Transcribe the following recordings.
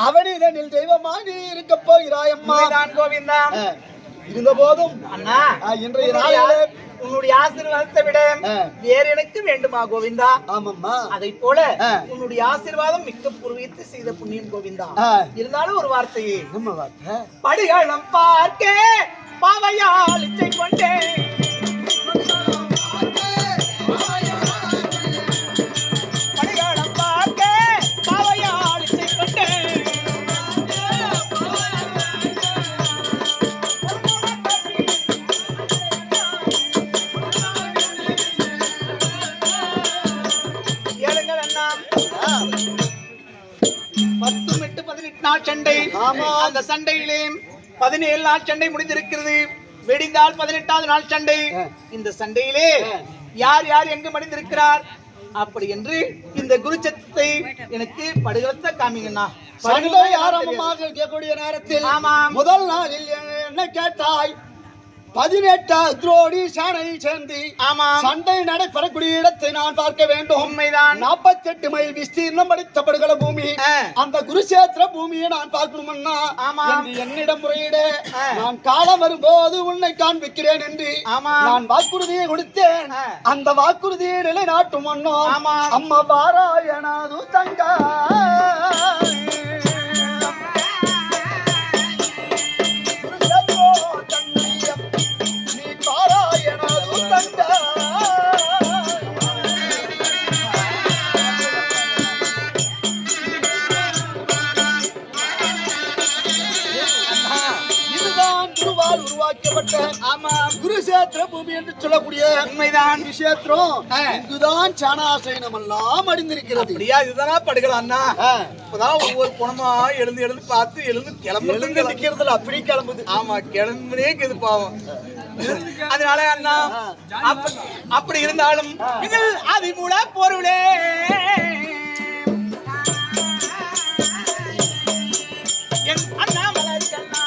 அவனிதனில் தெய்வமா நீ இருக்க போகிறாய் அம்மா. கோவிந்தா. இருந்த போதும் அண்ணா இன்றைய நாளிலே உன்னுடைய ஆசீர்வாதத்தை விட வேற எனக்கு வேண்டுமா கோவிந்தா? ஆமாம்மா. அதை போல உன்னுடைய ஆசீர்வாதம் மிக்க பூர்வீகத்தை செய்த புண்ணியம் கோவிந்தா. இருந்தாலும் ஒரு வார்த்தை, நம்ம வார்த்தை, படுகளம் பார்க்க பாவையால் இச்சை கொண்டேன். படுகளம் பார்க்க பாவையால் இச்சை கொண்டேன். ஏழுங்கள் அண்ணா, 10-18 நாள் சண்டை. அந்த சண்டையிலே 17 நாள் சண்டை முடிந்திருக்கிறது. வெடிந்தால் 18வது நாள் சண்டை. இந்த சண்டையிலே யார் யார் எங்கு மடிந்திருக்கிறார் அப்படி என்று இந்த குருச்சத்தை எனக்கு படுகளத்தை காமிங்கண்ணா. சண்டை ஆரம்பமாக இருக்கக்கூடிய நேரத்தில் முதல் நாளில் என்ன கேட்டாய்? 18 துரோடி சாணை சேர்ந்து சண்டை நடைபெறக்கூடிய இடத்தை நான் பார்க்க வேண்டும். உண்மைதான். 48 மைல் விஸ்தீர்ணம் அடித்தப்படுகிற பூமி, அந்த குருஷேத்திர பூமியை நான் பார்க்கணும்னா என்னிடம் முறையிட நான் காலம் வரும்போது உன்னை காண்பிக்கிறேன் என்று நான் வாக்குறுதியை கொடுத்தேன். அந்த வாக்குறுதியை நிலைநாட்டும் மன்னோம் அம்மா பாராயணாது தங்கா. குருஷேத்திர பூமி என்று சொல்லக்கூடிய உண்மைதான் விஷேத்திரம். இதுதான் சாணாசைனம் எல்லாம் அடிந்திருக்கிறது. இதுதான் படுகலாம். இப்பதான் ஒவ்வொரு குணமா எழுந்து எழுந்து பார்த்து எழுந்து கிளம்புறது நிக்கிறதுல அப்படி கிளம்புது. ஆமா, கிளம்புனே இது பாவம். அதனால அண்ணா அப்படி இருந்தாலும் அதிமூல பொருளே என் அண்ணாமலை கண்ணா.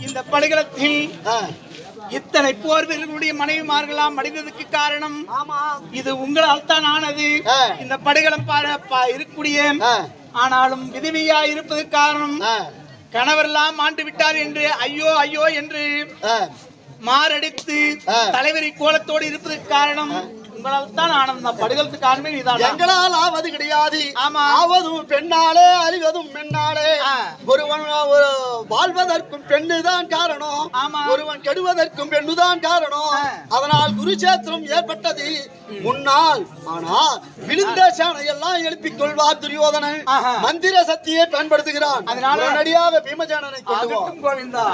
இந்த படுகளத்தில் இத்தனை போர் வீரர்களுடைய மனைவிமார்களாம் மடிந்ததுக்கு காரணம் இது உங்களால் தான் ஆனது. இந்த படுகளம் இருக்கக்கூடிய ஆனாலும் விதவியா இருப்பதற்கு காரணம் கணவரெல்லாம் ஆண்டு விட்டார் என்று ஐயோ ஐயோ என்று மாரடித்து தலைவரி கோலத்தோடு இருப்பதற்கு காரணம் உங்களால் தான் ஆனந்தம். படுகளத்துக்கு காரணமே இதான். எங்களால் ஆவது கிடையாது. ஆவதும் பெண்ணாலே அறிவதும் பெண்ணாலே. ஒருவன் வாழ்வதற்கும் பெண்ணுதான் காரணம், ஒருவன் கெடுவதற்கும் பெண்ணுதான் காரணம். அதனால் குருச்சேத்திரம் ஏற்பட்டது முன்னால். ஆனா விழுந்த சேனையெல்லாம் எழுப்பிக் கொள்வார் துரியோதனன். மந்திர சக்தியை பயன்படுத்துகிறான். அதனால நடியாக பீமசேனனை கொண்டு கோவிந்தா